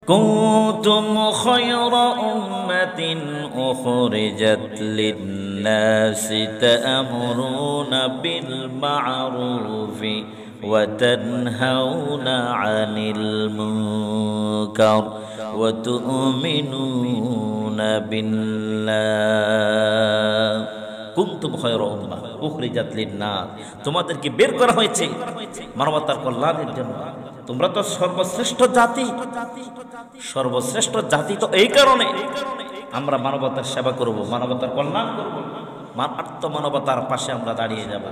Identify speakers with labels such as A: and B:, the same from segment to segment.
A: كنتم خير أمة أخرجت للناس تأمرون بالمعروف وتنهون عن المنكر وتؤمنون بالله কুনতুম খায়রা উম্মাহ উখরিজাত লিন-নাস, তোমাদেরকে বের করা হয়েছে মানবতার কল্যাণের জন্য। তোমরা তো সর্বশ্রেষ্ঠ জাতি। সর্বশ্রেষ্ঠ জাতি তো এই কারণে আমরা মানবতার সেবা করব, মানবতার কল্যাণ করব, আত্মমানবতার পাশে আমরা দাঁড়িয়ে যাব।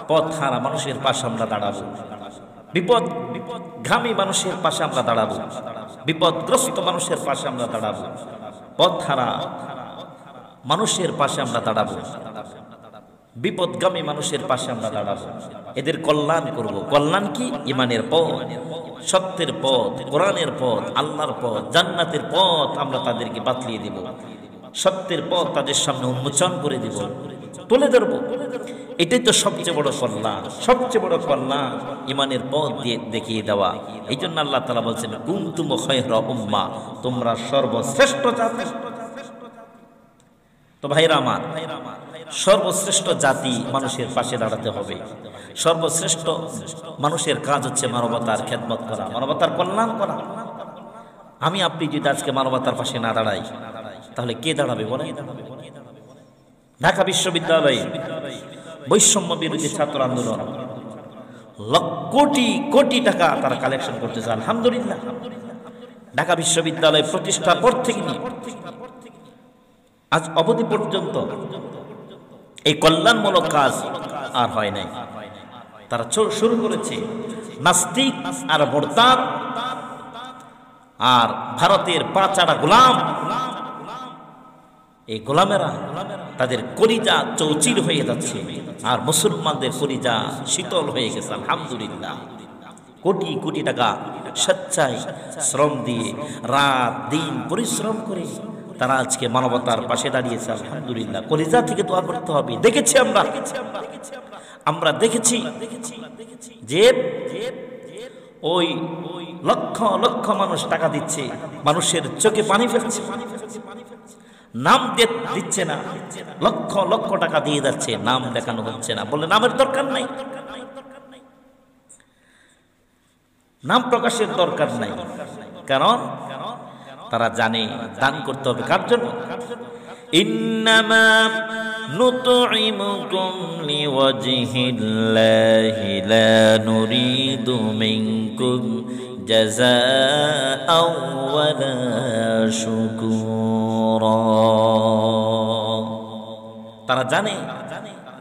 A: পথহারা মানুষের পাশে আমরা দাঁড়াবো, বিপদগামী মানুষের পাশে আমরা দাঁড়াবো, বিপদগ্রস্ত মানুষের পাশে আমরা দাঁড়াবো, পথহারা মানুষের পাশে আমরা দাঁড়াবো, বিপদগামী মানুষের পাশে আমরা দাঁড়াবো, এদের কল্যাণ করব। কল্যাণ কি? ঈমানের পথ, সত্যের পথ, কোরআনের পথ, আল্লাহর পথ, জান্নাতের পথ আমরা তাদেরকে বাতলিয়ে দেব, সত্যের পথ তাদের সামনে উন্মোচন করে দেব, তুলে ধরবো। এটাই তো সবচেয়ে বড় কল্যাণ। সবচেয়ে বড় কল্যাণ ঈমানের পথ দিয়ে দেখিয়ে দেওয়া। এই জন্য আল্লাহ তাআলা বলছেন কুনতুম খায়রা উম্মাহ, তোমরা সর্বশ্রেষ্ঠ জাতি। তো ভাইরা আমার, সর্বশ্রেষ্ঠ জাতি মানুষের পাশে দাঁড়াতে হবে। সর্বশ্রেষ্ঠ মানুষের কাজ হচ্ছে মানবতার খেদমত করা, মানবতার কল্যাণ করা। আমি আপনি যদি আজকে মানবতার পাশে না দাঁড়াই, তাহলে কে দাঁড়াবে বলেন? ঢাকা বিশ্ববিদ্যালয়ে বৈষম্য বিরোধী ছাত্র আন্দোলন কোটি কোটি টাকা তারা কালেকশন করতেছে। আলহামদুলিল্লাহ, ঢাকা বিশ্ববিদ্যালয় প্রতিষ্ঠার পর থেকে নিয়ে আজ অবধি পর্যন্ত এই কল্যাণমূলক কাজ আর হয় নাই। তারা শুরু করেছে নাস্তিক আর মুরতাদ আর ভারতের পাঁচাড়া গোলাম। এই গোলামেরা তাদের কলিজা চৌচির হয়ে যাচ্ছে, আর মুসলমানদের কলিজা শীতল হয়ে গেছে। আলহামদুলিল্লাহ, কোটি কোটি টাকা স্বেচ্ছায় শ্রম দিয়ে রাত দিন পরিশ্রম করে তারা আজকে মানবতার পাশে দাঁড়িয়েছে। আলহামদুলিল্লাহ, কলিজা থেকে দোয়া করতে হবে। দেখেছি আমরা দেখেছি যে ওই লক্ষ লক্ষ মানুষ টাকা দিচ্ছে, মানুষের চোখে পানি ফেলছে, নাম দিচ্ছে না, লক্ষ লক্ষ টাকা দিয়ে যাচ্ছে, নাম দেখানো হচ্ছে না, বলে নামের দরকার নাই, নাম প্রকাশের দরকার নাই। কারণ তারা জানে দান করতে হবে কার জন্য? ইন্নামা নুতঈমুকুম লিওয়াজহিল্লাহি লা নুরিদু মিনকুম জাযাআও ওয়ালা শুকুরা। তারা জানে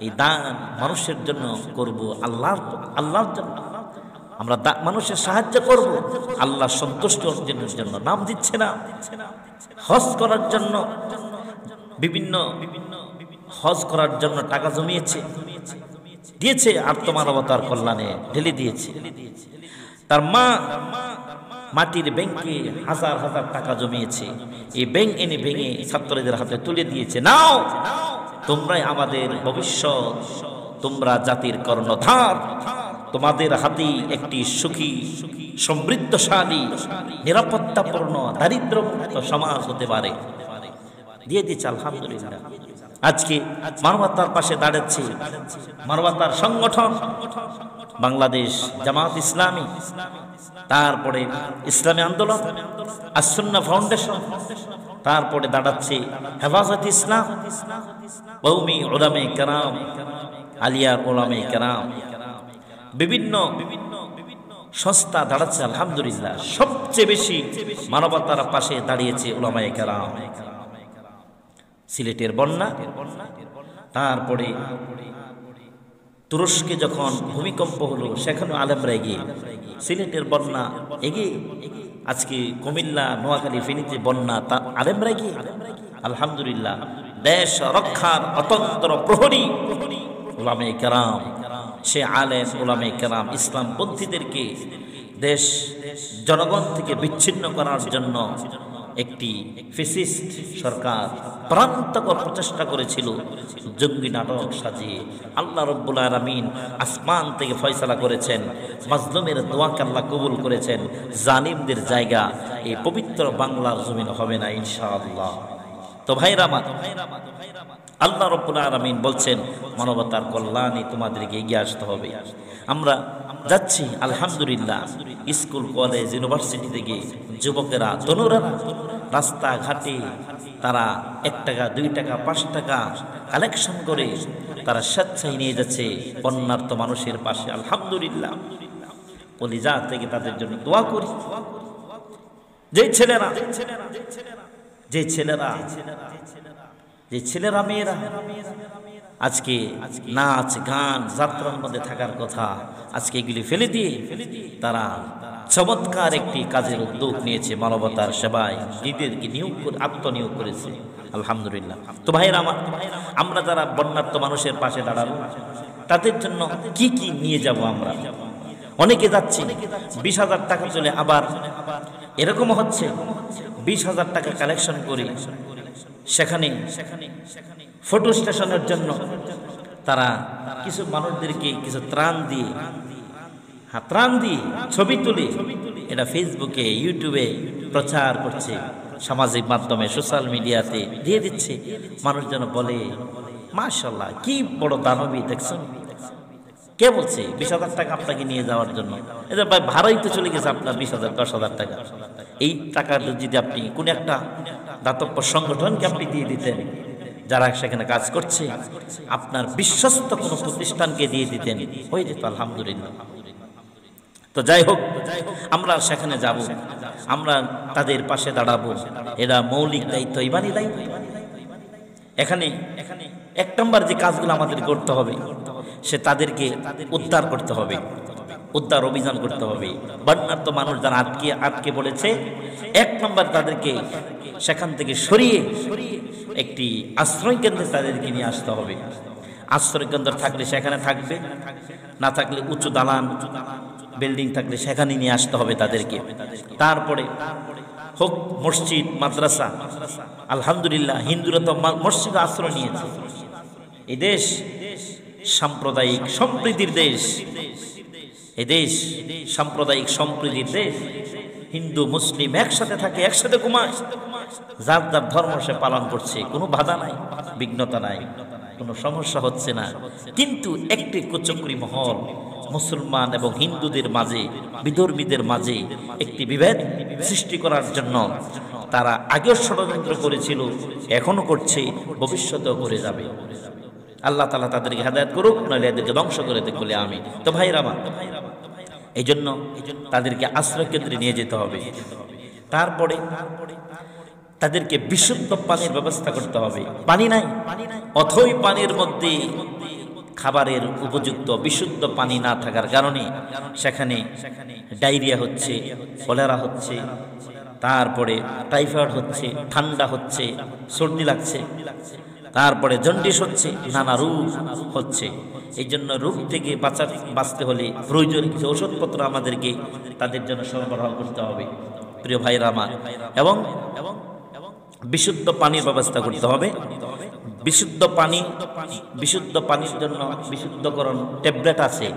A: এই দান মানুষের জন্য করব, আল্লাহর জন্য। আমরা মানুষের সাহায্য করব আল্লাহ সন্তুষ্ট অর্জনের জন্য। নাম দিচ্ছে না, হজ করার জন্য বিভিন্ন হজ করার জন্য টাকা জমিয়েছে, দিয়েছে আত্মমানবতার কল্যাণে ঢেলে দিয়েছে। তার মা মাটির ব্যাংকে হাজার হাজার টাকা জমিয়েছে, এই ব্যাংক এনে ভেঙে ছাত্রদের হাতে তুলে দিয়েছে। নাও, তোমরাই আমাদের ভবিষ্যৎ, তোমরা জাতির কর্ণধার, তোমাদের হাতেই একটি সুখী সমৃদ্ধশালী নিরাপত্তাপূর্ণ দারিদ্র্যমুক্ত সমাজ হতে পারে। দিয়ে দিচ্ছে। আলহামদুলিল্লাহ, আজকে মানবতার পাশে দাঁড়াচ্ছে মানবতার সংগঠন বাংলাদেশ জামাত ইসলামী, তারপরে ইসলামী আন্দোলন, আস-সুন্নাহ ফাউন্ডেশন, তারপরে দাঁড়াচ্ছে হেফাজত ইসলাম, কওমি উলামায়ে কেরাম, আলিয়ার উলামায়ে কেরাম, বিভিন্ন সংস্থা দাঁড়াচ্ছে। আলহামদুলিল্লাহ, সবচেয়ে বেশি মানবতার পাশে দাঁড়িয়েছে উলামায়ে কেরাম। সিলেটের বন্যা, তারপরে তুরস্কে যখন ভূমিকম্প হলো সেখানে আলেমরা এগিয়ে, সিলেটের বন্যা এগিয়ে, আজকে কুমিল্লা, নোয়াখালী, ফেনীতে বন্যা, তা আলেমরা এগিয়ে। আলহামদুলিল্লাহ, দেশ রক্ষার অতন্ত্র প্রহরী উলামায়ে কেরাম, সে আলেম উলামায়ে কেরাম ইসলামপন্থীদেরকে দেশ জনগণ থেকে বিচ্ছিন্ন করার জন্য একটি ফ্যাসিস্ট সরকার প্রান্তকর প্রচেষ্টা করেছিল জঙ্গি নাটক সাজিয়ে। আল্লাহ রাব্বুল আলামিন আসমান থেকে ফয়সালা করেছেন, মাজলুমের দোয়াকে আল্লাহ কবুল করেছেন। জালিমদের জায়গা এই পবিত্র বাংলার জমিন হবে না ইনশাআল্লাহ। তো ভাইরা আমার, আল্লাহ রাব্বুল আলামিন বলছেন মানবতার কল্যাণে তোমাদেরকে এগিয়ে আসতে হবে। আমরা যাচ্ছি আলহামদুলিল্লাহ, স্কুল কলেজ ইউনিভার্সিটি থেকে যুবকেরা তরুণরা রাস্তাঘাটে তারা 1 টাকা 2 টাকা 5 টাকা কালেকশন করে তারা স্বেচ্ছায় নিয়ে যাচ্ছে বন্যার্ত মানুষের পাশে। আলহামদুলিল্লাহ, কলিজা থেকে তাদের জন্য দোয়া করি। যে ছেলেরা মেয়েরা আজকে নাচ গান যাত্রার মধ্যে থাকার কথা, আজকে এগুলি ফেলে দিয়ে তারা চমৎকার একটি কাজের উদ্যোগ নিয়েছে, মানবতার সেবায় নিজেদেরকে আত্মনিয়োগ করেছে। আলহামদুলিল্লাহ। তো ভাইয়েরা আমার, আমরা যারা বন্যার্ত মানুষের পাশে দাঁড়াবো তাদের জন্য কি কি নিয়ে যাব? আমরা অনেকে যাচ্ছি 20,000 টাকা চলে, আবার এরকম হচ্ছে 20,000 টাকা কালেকশন করে সেখানে ফটো স্টেশনের জন্য তারা কিছু মানুষদেরকে কিছু ত্রাণ দিয়ে ছবি তুলে এটা ফেসবুকে ইউটিউবে প্রচার করছে, সামাজিক মাধ্যমে সোশ্যাল মিডিয়াতে দিয়ে দিচ্ছে। মানুষ যেন বলে মাশাআল্লাহ কি বড় দানবী দেখছেন। কে বলছে 20,000 টাকা আপনাকে নিয়ে যাওয়ার জন্য? এটা ভাই ভাড়াই তো চলে গেছে আপনার 20,000 10,000 টাকা। এই টাকা যদি আপনি কোন একটা দাতব্য সংগঠনকে আপনি দিয়ে দিতেন, যারা সেখানে কাজ করছে, আপনার বিশ্বস্ত কোনো প্রতিষ্ঠানকে দিয়ে দিতেন, হয়ে যেত আলহামদুলিল্লাহ। তো যাই হোক, আমরা সেখানে যাব, আমরা তাদের পাশে দাঁড়াবো, এরা মৌলিক দায়িত্ব, ইমানি দায়িত্ব। এখানে 1 নম্বর যে কাজগুলো আমাদের করতে হবে, সে তাদেরকে উদ্ধার করতে হবে, উদ্ধার অভিযান করতে হবে। বন্যার্ত মানুষ যারা আটকে পড়েছে, 1 নম্বর তাদেরকে সেখান থেকে সরিয়ে একটি আশ্রয় কেন্দ্রে তাদেরকে নিয়ে আসতে হবে। আশ্রয় কেন্দ্র থাকলে সেখানে থাকবে, না থাকলে উঁচু দালান বিল্ডিং থাকলে সেখানে নিয়ে আসতে হবে তাদেরকে। তারপরে হোক মসজিদ মাদ্রাসা, আলহামদুলিল্লাহ হিন্দুরা তো মসজিদে আশ্রয় নিয়েছে। এই দেশ সাম্প্রদায়িক সম্প্রীতির দেশ, এই দেশ সাম্প্রদায়িক সম্প্রীতির দেশ। হিন্দু মুসলিম একসাথে থাকে, একসাথে ঘুমায়, যার যার ধর্ম সে পালন করছে, কোনো বাধা নাই, বিঘ্নতা নাই, কোনো সমস্যা হচ্ছে না। কিন্তু একটি কুচক্রী মহল মুসলমান এবং হিন্দুদের মাঝে, বিধর্মীদের মাঝে একটি বিভেদ সৃষ্টি করার জন্য তারা আগেও ষড়যন্ত্র করেছিল, এখনো করছে, ভবিষ্যতেও করে যাবে। আল্লাহ তাআলা তাদেরকে হেদায়েত করুক, নইলে এদেরকে ধ্বংস করে দেখ বলে আমি। তো ভাইরা আমার, এই জন্য তাদেরকে আশ্রয় কেন্দ্রে নিয়ে যেতে হবে। তারপরে তাদেরকে বিশুদ্ধ পানির ব্যবস্থা করতে হবে। পানি নাই, অথই পানির মধ্যে খাবারের উপযুক্ত বিশুদ্ধ পানি না থাকার কারণে সেখানে ডায়রিয়া হচ্ছে, কলেরা হচ্ছে, তারপরে টাইফয়েড হচ্ছে, ঠান্ডা হচ্ছে, সর্দি লাগছে, তারপরে জন্ডিস হচ্ছে, নানা রোগ হচ্ছে। এই জন্য রোগ থেকে বাঁচতে হলে প্রয়োজন কিছু ওষুধপত্র আমাদেরকে তাদের জন্য সরবরাহ করতে হবে প্রিয় ভাইরা আমার, এবং বিশুদ্ধ পানির ব্যবস্থা করতে হবে। বিশুদ্ধ পানির জন্য বিশুদ্ধকরণ ট্যাবলেট আছে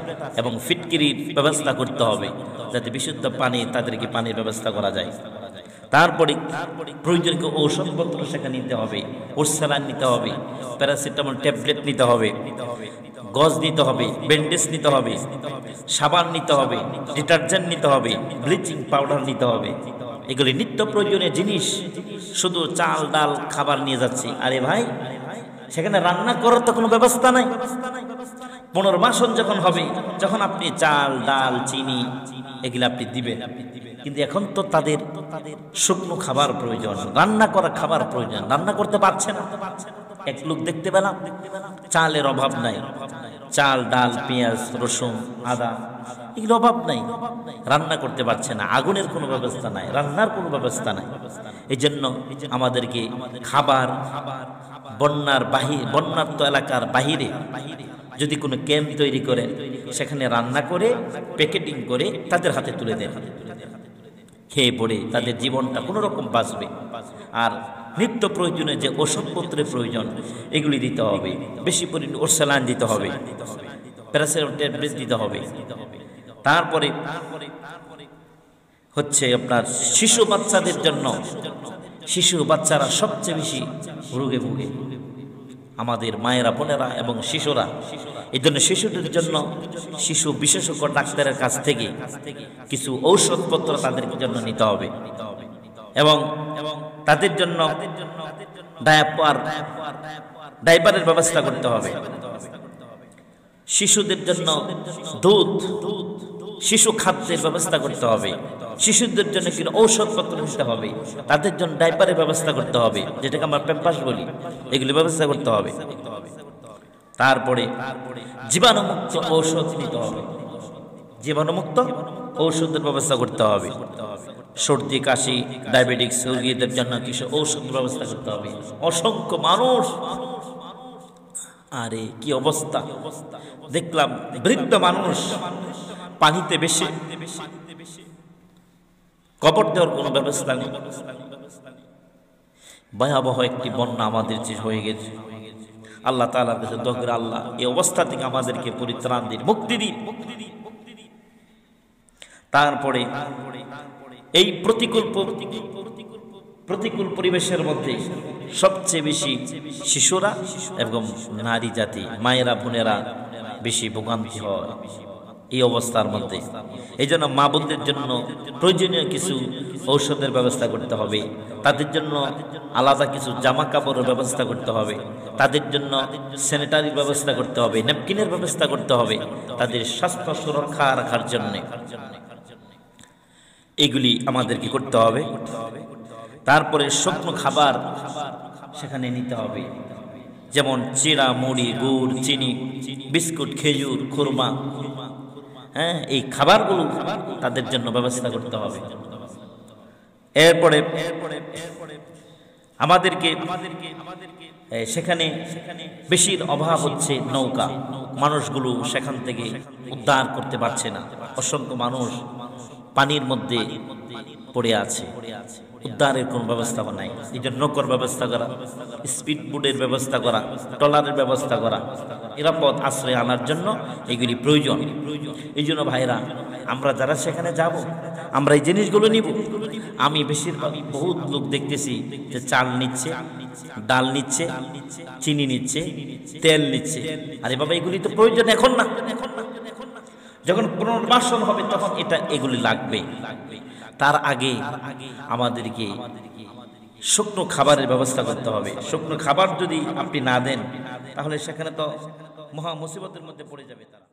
A: এবং ফিটকিরির ব্যবস্থা করতে হবে, যাতে বিশুদ্ধ পানি তাদেরকে পানির ব্যবস্থা করা যায়। তারপরে প্রয়োজনীয় ঔষধপত্র সেখানে নিতে হবে, ওরসালাইন নিতে হবে, প্যারাসিটামল ট্যাবলেট নিতে হবে, গজ নিতে হবে, ব্যান্ডেজ নিতে হবে, সাবান নিতে হবে, ডিটারজেন্ট নিতে হবে, ব্লিচিং পাউডার নিতে হবে। এগুলি নিত্য প্রয়োজনীয় জিনিস। শুধু চাল ডাল খাবার নিয়ে যাচ্ছি, আরে ভাই সেখানে রান্না করার তো কোনো ব্যবস্থা নাই। পুনর্বাসন যখন হবে, যখন আপনি চাল ডাল চিনি এগুলো আপনি দিবেন, কিন্তু এখন তো তাদের শুকনো খাবার প্রয়োজন, রান্না করা খাবার প্রয়োজন, রান্না করতে পারছে না। এক লোক দেখতে পেলাম, চালের অভাব নাই, চাল ডাল পেঁয়াজ রসুন আদা এগুলো অভাব নাই, রান্না করতে পারছে না, আগুনের কোনো ব্যবস্থা নাই, রান্নার কোনো ব্যবস্থা নাই। এই জন্য আমাদেরকে খাবার বন্যার্ত এলাকার বাহিরে যদি কোনো ক্যাম্প তৈরি করে সেখানে রান্না করে প্যাকেটিং করে তাদের হাতে তুলে দেন। খেয়ে পড়ে তাদের জীবনটা কোনো রকম বাঁচবে। আর নিত্য প্রয়োজনে যে ওষুধপত্রের প্রয়োজন এগুলি দিতে হবে, বেশি পরিমাণে ওরসালাইন দিতে হবে, প্যারাসিটামল ট্যাবলেট দিতে হবে। তারপরে হচ্ছে আপনার শিশু বাচ্চাদের জন্য, শিশু বাচ্চারা সবচেয়ে বেশি রোগে ভুগে, আমাদের মায়েরা বোনেরা এবং শিশুরা। এই জন্য শিশুদের জন্য শিশু বিশেষজ্ঞ ডাক্তারের কাছ থেকে কিছু ঔষধপত্র তাদের জন্য নিতে হবে এবং তাদের জন্য ডাইপারের ব্যবস্থা করতে হবে। শিশুদের জন্য দুধ, শিশু খাদ্যের ব্যবস্থা করতে হবে। শিশুদের জন্য কিন্তু ঔষধপত্র নিতে হবে, তাদের জন্য ডাইপারের ব্যবস্থা করতে হবে, যেটাকে আমরা প্যাম্পাস বলি, এগুলি ব্যবস্থা করতে হবে। তারপরে জীবাণুমুক্ত ঔষধ নিতে হবে, জীবাণুমুক্ত ঔষধের ব্যবস্থা করতে হবে। সর্দি কাশি ডায়াবেটিক্স রোগীদের জন্য কিছু ঔষধ ব্যবস্থা করতে হবে। অসংখ্য মানুষ, আরে কি অবস্থা দেখলাম, বৃদ্ধ মানুষ পানিতে বেশি কবর দেওয়ার কোনো ব্যবস্থা নেই। ভয়াবহ একটি বন্যা আমাদের যে হয়ে গেছে, আল্লাহ তাআলার কাছে দোয়া করে, আল্লাহ এই অবস্থা থেকে আমাদেরকে পরিত্রাণ দিন, মুক্তি দিন। তারপরে এই প্রতিকূল পরিবেশের মধ্যে সবচেয়ে বেশি শিশুরা এবং নারী জাতি, মায়েরা বোনেরা বেশি ভোগান্তি হয় এই অবস্থার মধ্যে। এই জন্য মা বোনদের জন্য প্রয়োজনীয় কিছু ঔষধের ব্যবস্থা করতে হবে, তাদের জন্য আলাদা কিছু জামা কাপড়ের ব্যবস্থা করতে হবে, তাদের জন্য স্যানিটারির ব্যবস্থা করতে হবে, ন্যাপকিনের ব্যবস্থা করতে হবে, তাদের স্বাস্থ্য সুরক্ষা রাখার জন্য এগুলি আমাদেরকে করতে হবে। তারপরে শুকনো খাবার সেখানে নিতে হবে, যেমন চিড়া, মুড়ি, গুড়, চিনি, বিস্কুট, খেজুর, খুরমা, হ্যাঁ, এই খাবারগুলো তাদের জন্য ব্যবস্থা করতে হবে। এরপরে আমাদেরকে সেখানে বেশির অভাব হচ্ছে নৌকা, মানুষগুলো সেখান থেকে উদ্ধার করতে পারছে না, অসংখ্য মানুষ পানির মধ্যে পড়ে আছে, উদ্ধারের কোনো ব্যবস্থা নাই। এই জন্য নৌকার ব্যবস্থা করা, স্পিড বোটের ব্যবস্থা করা, ট্রলারের ব্যবস্থা করা, নিরাপদ আশ্রয় আনার জন্য এগুলি প্রয়োজন। এই জন্য ভাইরা, আমরা যারা সেখানে যাব, আমরা এই জিনিসগুলো নিব। আমি বেশিরভাগ বহুত লোক দেখতেছি যে চাল নিচ্ছে, ডাল নিচ্ছে, চিনি নিচ্ছে, তেল নিচ্ছে। আরে বাবা, এগুলি তো প্রয়োজন এখন না, যখন পুনর্বাসন হবে তখন এগুলি লাগবে। তার আগে আমাদেরকে শুকনো খাবারের ব্যবস্থা করতে হবে। শুকনো খাবার যদি আপনি না দেন, তাহলে সেখানে তো মহা মুসিবতের মধ্যে পড়ে যাবে তারা।